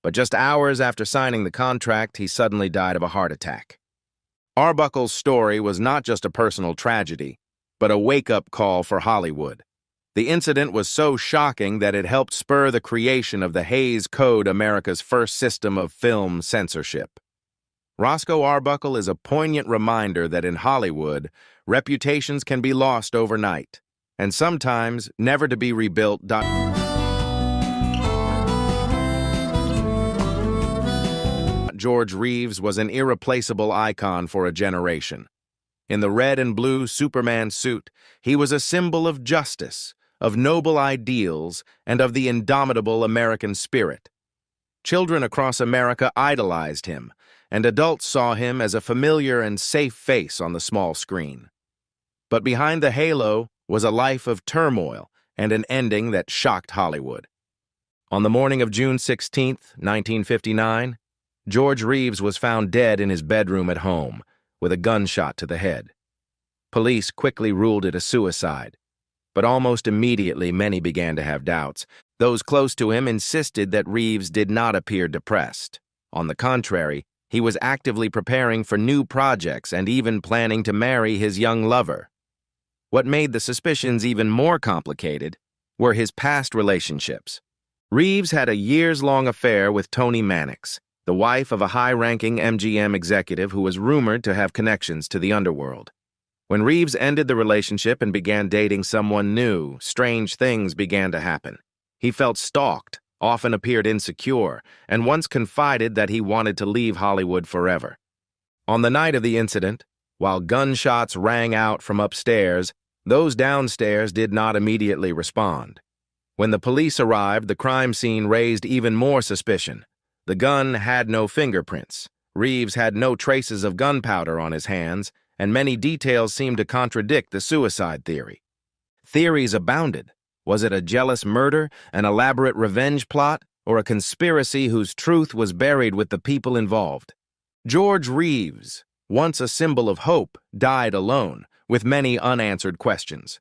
But just hours after signing the contract, he suddenly died of a heart attack. Arbuckle's story was not just a personal tragedy, but a wake-up call for Hollywood. The incident was so shocking that it helped spur the creation of the Hays Code, America's first system of film censorship. Rosco Arbuckle is a poignant reminder that in Hollywood, reputations can be lost overnight, and sometimes never to be rebuilt. George Reeves was an irreplaceable icon for a generation. In the red and blue Superman suit, he was a symbol of justice, of noble ideals, and of the indomitable American spirit. Children across America idolized him, and adults saw him as a familiar and safe face on the small screen. But behind the halo was a life of turmoil and an ending that shocked Hollywood. On the morning of June 16, 1959, George Reeves was found dead in his bedroom at home, with a gunshot to the head. Police quickly ruled it a suicide, but almost immediately many began to have doubts. Those close to him insisted that Reeves did not appear depressed. On the contrary, he was actively preparing for new projects and even planning to marry his young lover. What made the suspicions even more complicated were his past relationships. Reeves had a years-long affair with Toni Mannix, the wife of a high-ranking MGM executive who was rumored to have connections to the underworld. When Reeves ended the relationship and began dating someone new, strange things began to happen. He felt stalked, often appeared insecure, and once confided that he wanted to leave Hollywood forever. On the night of the incident, while gunshots rang out from upstairs, those downstairs did not immediately respond. When the police arrived, the crime scene raised even more suspicion. The gun had no fingerprints. Reeves had no traces of gunpowder on his hands, and many details seemed to contradict the suicide theory. Theories abounded. Was it a jealous murder, an elaborate revenge plot, or a conspiracy whose truth was buried with the people involved? George Reeves, once a symbol of hope, died alone, with many unanswered questions.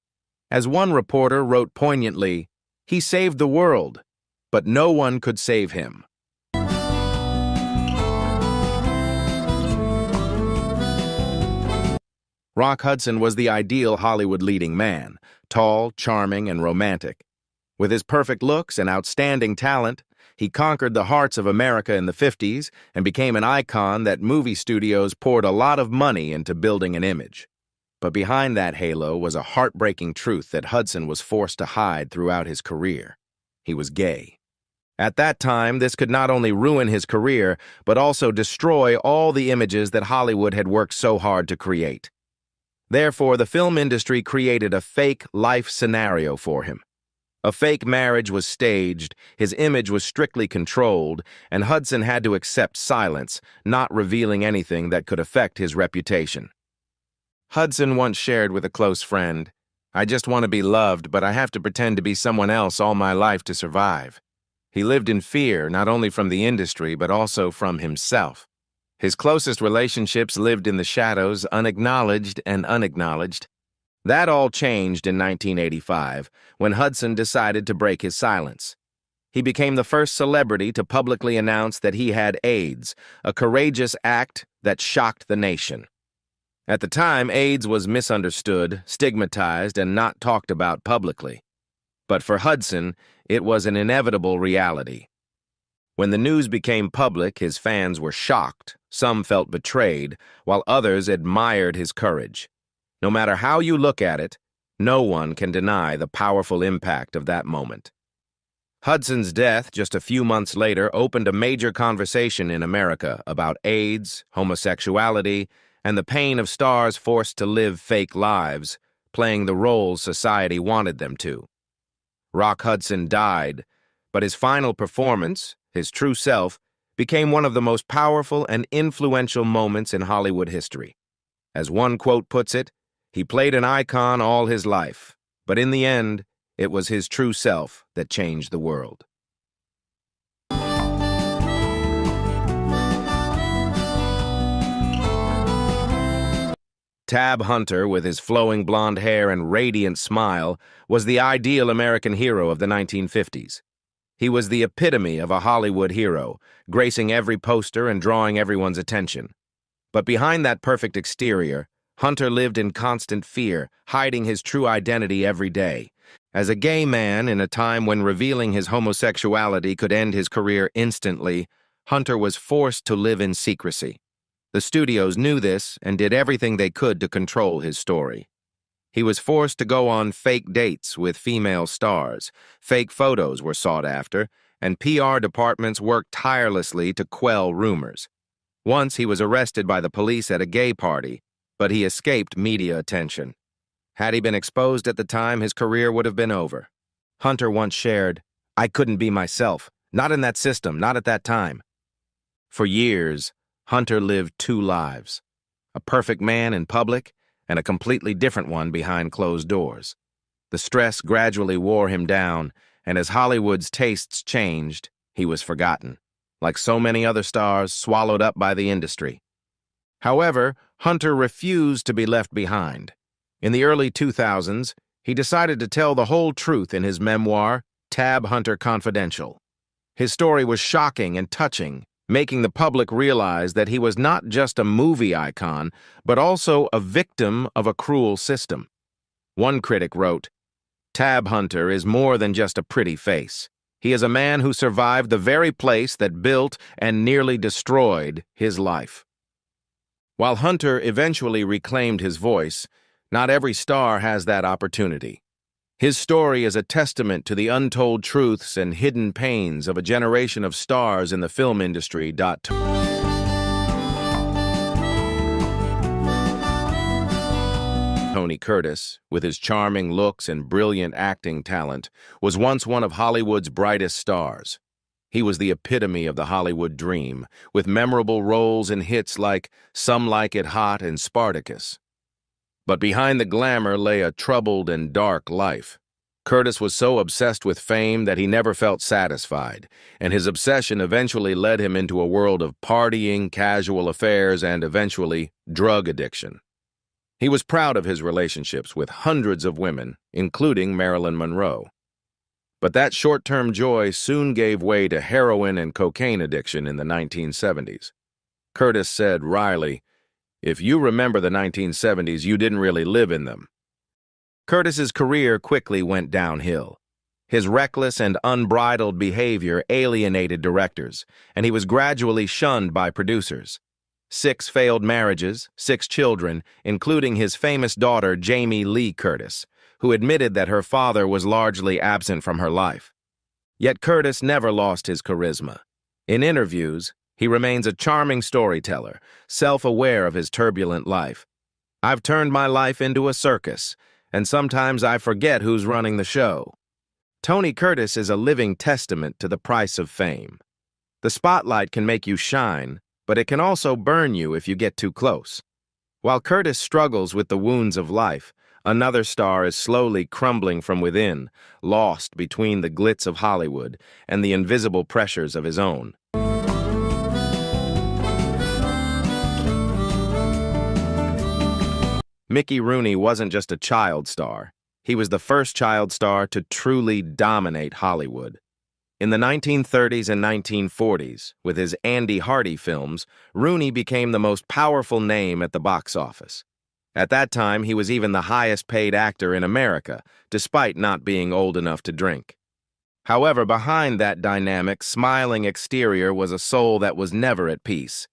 As one reporter wrote poignantly, "He saved the world, but no one could save him." Rock Hudson was the ideal Hollywood leading man, tall, charming, and romantic. With his perfect looks and outstanding talent, he conquered the hearts of America in the 50s and became an icon that movie studios poured a lot of money into building an image. But behind that halo was a heartbreaking truth that Hudson was forced to hide throughout his career. He was gay. At that time, this could not only ruin his career, but also destroy all the images that Hollywood had worked so hard to create. Therefore, the film industry created a fake life scenario for him. A fake marriage was staged, his image was strictly controlled, and Hudson had to accept silence, not revealing anything that could affect his reputation. Hudson once shared with a close friend, "I just want to be loved, but I have to pretend to be someone else all my life to survive." He lived in fear, not only from the industry, but also from himself. His closest relationships lived in the shadows, unacknowledged and unacknowledged. That all changed in 1985, when Hudson decided to break his silence. He became the first celebrity to publicly announce that he had AIDS, a courageous act that shocked the nation. At the time, AIDS was misunderstood, stigmatized, and not talked about publicly. But for Hudson, it was an inevitable reality. When the news became public, his fans were shocked. Some felt betrayed, while others admired his courage. No matter how you look at it, no one can deny the powerful impact of that moment. Hudson's death just a few months later opened a major conversation in America about AIDS, homosexuality, and the pain of stars forced to live fake lives, playing the roles society wanted them to. Rock Hudson died, but his final performance, his true self, became one of the most powerful and influential moments in Hollywood history. As one quote puts it, "He played an icon all his life, but in the end, it was his true self that changed the world." Tab Hunter, with his flowing blonde hair and radiant smile, was the ideal American hero of the 1950s. He was the epitome of a Hollywood hero, gracing every poster and drawing everyone's attention. But behind that perfect exterior, Hunter lived in constant fear, hiding his true identity every day. As a gay man in a time when revealing his homosexuality could end his career instantly, Hunter was forced to live in secrecy. The studios knew this and did everything they could to control his story. He was forced to go on fake dates with female stars, fake photos were sought after, and PR departments worked tirelessly to quell rumors. Once he was arrested by the police at a gay party, but he escaped media attention. Had he been exposed at the time, his career would have been over. Hunter once shared, "I couldn't be myself, not in that system, not at that time." For years, Hunter lived two lives, a perfect man in public and a completely different one behind closed doors. The stress gradually wore him down, and as Hollywood's tastes changed, he was forgotten, like so many other stars swallowed up by the industry. However, Hunter refused to be left behind. In the early 2000s, he decided to tell the whole truth in his memoir, Tab Hunter Confidential. His story was shocking and touching, making the public realize that he was not just a movie icon, but also a victim of a cruel system. One critic wrote, "Tab Hunter is more than just a pretty face. He is a man who survived the very place that built and nearly destroyed his life." While Hunter eventually reclaimed his voice, not every star has that opportunity. His story is a testament to the untold truths and hidden pains of a generation of stars in the film industry. Tony Curtis, with his charming looks and brilliant acting talent, was once one of Hollywood's brightest stars. He was the epitome of the Hollywood dream, with memorable roles in hits like Some Like It Hot and Spartacus. But behind the glamour lay a troubled and dark life. Curtis was so obsessed with fame that he never felt satisfied, and his obsession eventually led him into a world of partying, casual affairs, and eventually drug addiction. He was proud of his relationships with hundreds of women, including Marilyn Monroe. But that short-term joy soon gave way to heroin and cocaine addiction in the 1970s. Curtis said wryly, "If you remember the 1970s, you didn't really live in them." Curtis's career quickly went downhill. His reckless and unbridled behavior alienated directors, and he was gradually shunned by producers. 6 failed marriages, 6 children, including his famous daughter Jamie Lee Curtis, who admitted that her father was largely absent from her life. Yet Curtis never lost his charisma. In interviews, he remains a charming storyteller, self-aware of his turbulent life. "I've turned my life into a circus, and sometimes I forget who's running the show." Tony Curtis is a living testament to the price of fame. The spotlight can make you shine, but it can also burn you if you get too close. While Curtis struggles with the wounds of life, another star is slowly crumbling from within, lost between the glitz of Hollywood and the invisible pressures of his own. Mickey Rooney wasn't just a child star. He was the first child star to truly dominate Hollywood. In the 1930s and 1940s, with his Andy Hardy films, Rooney became the most powerful name at the box office. At that time, he was even the highest-paid actor in America, despite not being old enough to drink. However, behind that dynamic, smiling exterior was a soul that was never at peace.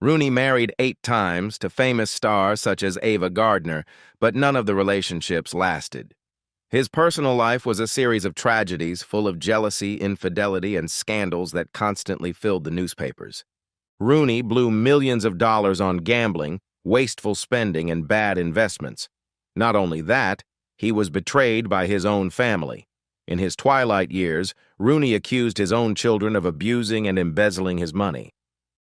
Rooney married 8 times to famous stars such as Ava Gardner, but none of the relationships lasted. His personal life was a series of tragedies full of jealousy, infidelity, and scandals that constantly filled the newspapers. Rooney blew millions of dollars on gambling, wasteful spending, and bad investments. Not only that, he was betrayed by his own family. In his twilight years, Rooney accused his own children of abusing and embezzling his money.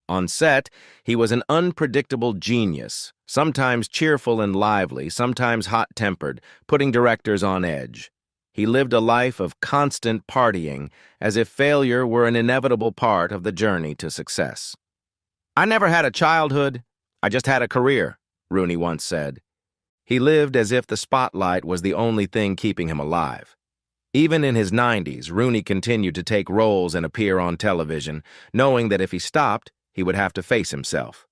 On set, he was an unpredictable genius, sometimes cheerful and lively, sometimes hot-tempered, putting directors on edge. He lived a life of constant partying, as if failure were an inevitable part of the journey to success. "I never had a childhood, I just had a career," Rooney once said. He lived as if the spotlight was the only thing keeping him alive. Even in his 90s, Rooney continued to take roles and appear on television, knowing that if he stopped, he would have to face himself.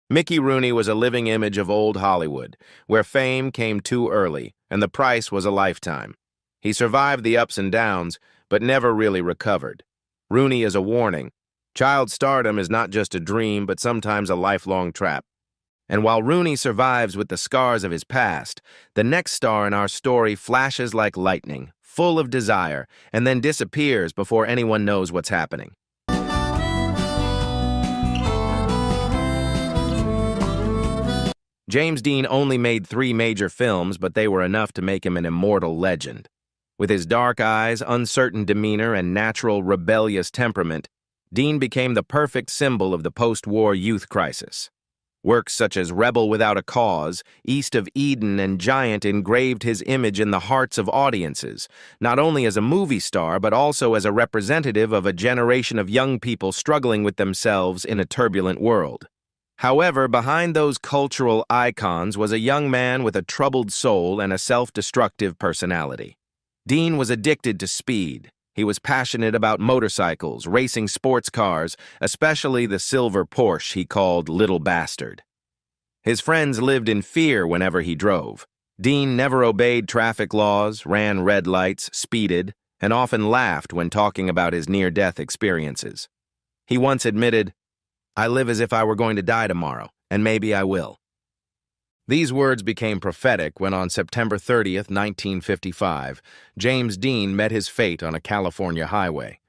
Mickey Rooney was a living image of old Hollywood, where fame came too early, and the price was a lifetime. He survived the ups and downs, but never really recovered. Rooney is a warning. Child stardom is not just a dream, but sometimes a lifelong trap. And while Rooney survives with the scars of his past, the next star in our story flashes like lightning, full of desire, and then disappears before anyone knows what's happening. James Dean only made 3 major films, but they were enough to make him an immortal legend. With his dark eyes, uncertain demeanor, and natural rebellious temperament, Dean became the perfect symbol of the post-war youth crisis. Works such as Rebel Without a Cause, East of Eden, and Giant engraved his image in the hearts of audiences, not only as a movie star, but also as a representative of a generation of young people struggling with themselves in a turbulent world. However, behind those cultural icons was a young man with a troubled soul and a self-destructive personality. Dean was addicted to speed. He was passionate about motorcycles, racing sports cars, especially the silver Porsche he called Little Bastard. His friends lived in fear whenever he drove. Dean never obeyed traffic laws, ran red lights, speeded, and often laughed when talking about his near-death experiences. He once admitted, "I live as if I were going to die tomorrow, and maybe I will." These words became prophetic when on September 30th, 1955, James Dean met his fate on a California highway.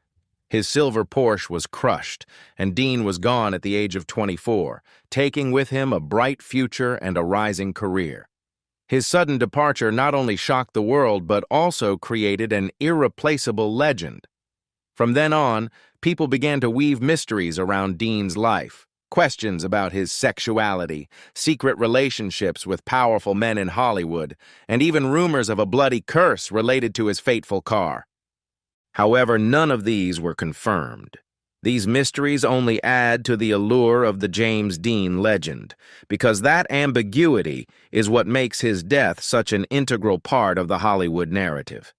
His silver Porsche was crushed, and Dean was gone at the age of 24, taking with him a bright future and a rising career. His sudden departure not only shocked the world, but also created an irreplaceable legend. From then on, people began to weave mysteries around Dean's life. Questions about his sexuality, secret relationships with powerful men in Hollywood, and even rumors of a bloody curse related to his fateful car. However, none of these were confirmed. These mysteries only add to the allure of the James Dean legend, because that ambiguity is what makes his death such an integral part of the Hollywood narrative.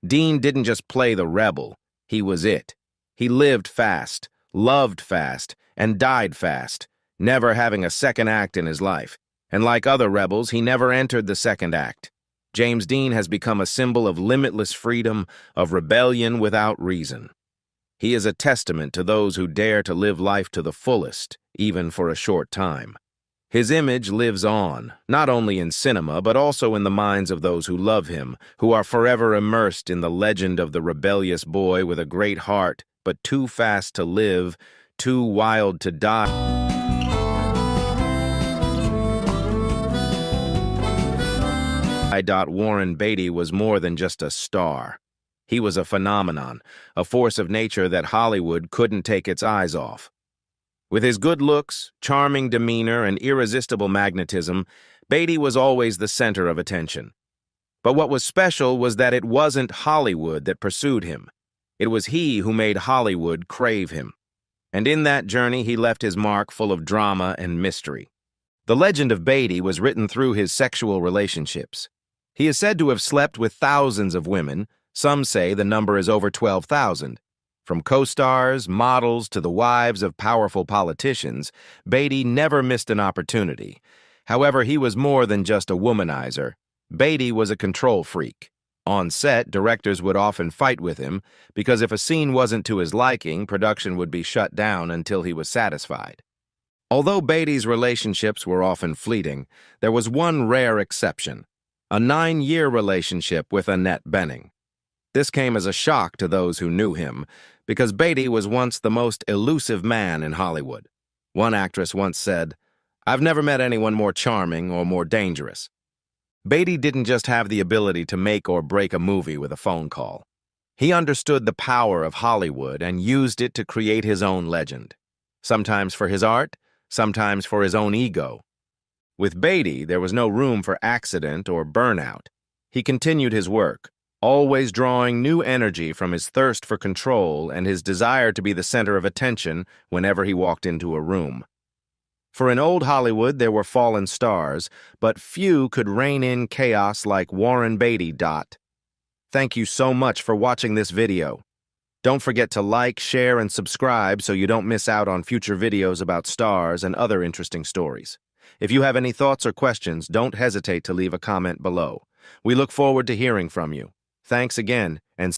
Dean didn't just play the rebel, he was it. He lived fast, loved fast, and died fast, never having a second act in his life. And like other rebels, he never entered the second act. James Dean has become a symbol of limitless freedom, of rebellion without reason. He is a testament to those who dare to live life to the fullest, even for a short time. His image lives on, not only in cinema, but also in the minds of those who love him, who are forever immersed in the legend of the rebellious boy with a great heart, but too fast to live, too wild to die. Warren Beatty was more than just a star. He was a phenomenon, a force of nature that Hollywood couldn't take its eyes off. With his good looks, charming demeanor, and irresistible magnetism, Beatty was always the center of attention. But what was special was that it wasn't Hollywood that pursued him. It was he who made Hollywood crave him. And in that journey, he left his mark full of drama and mystery. The legend of Beatty was written through his sexual relationships. He is said to have slept with thousands of women. Some say the number is over 12,000. From co-stars, models, to the wives of powerful politicians, Beatty never missed an opportunity. However, he was more than just a womanizer. Beatty was a control freak. On set, directors would often fight with him, because if a scene wasn't to his liking, production would be shut down until he was satisfied. Although Beatty's relationships were often fleeting, there was one rare exception: a 9-year relationship with Annette Bening. This came as a shock to those who knew him, because Beatty was once the most elusive man in Hollywood. One actress once said, "I've never met anyone more charming or more dangerous." Beatty didn't just have the ability to make or break a movie with a phone call. He understood the power of Hollywood and used it to create his own legend. Sometimes for his art, sometimes for his own ego. With Beatty, there was no room for accident or burnout. He continued his work, always drawing new energy from his thirst for control and his desire to be the center of attention whenever he walked into a room. For in old Hollywood there were fallen stars, but few could rein in chaos like Warren Beatty. Thank you so much for watching this video. Don't forget to like, share, and subscribe so you don't miss out on future videos about stars and other interesting stories. If you have any thoughts or questions, don't hesitate to leave a comment below. We look forward to hearing from you. Thanks again, and